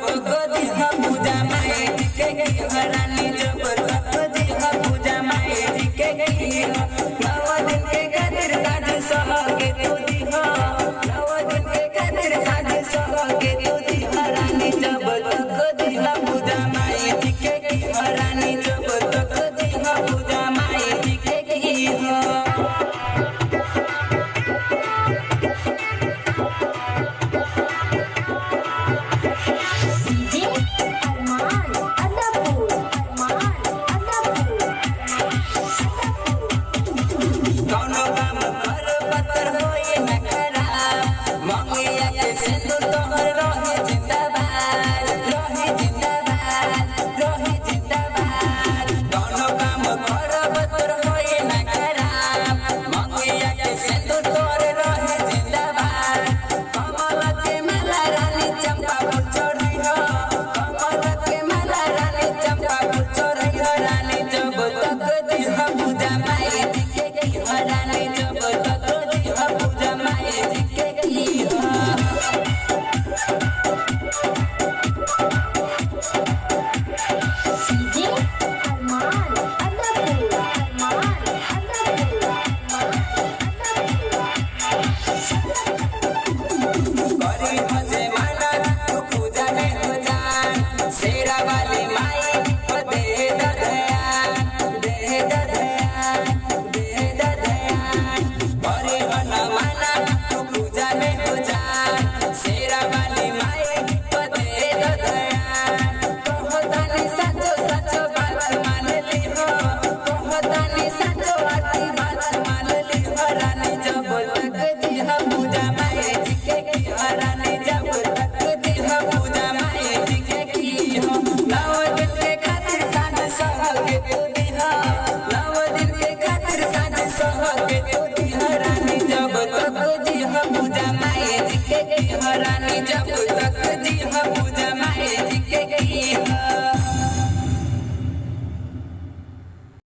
तो दिहा पूजा माई के रानी जब तो दिहा पूजा माई के नव दिन के खातिर साज सहे तो दिहा नव दिन के खातिर साज सहे तो दिहा रानी जब तो दिहा पूजा माई के रानी जब तो दिहा पूजा माई के पूजा माई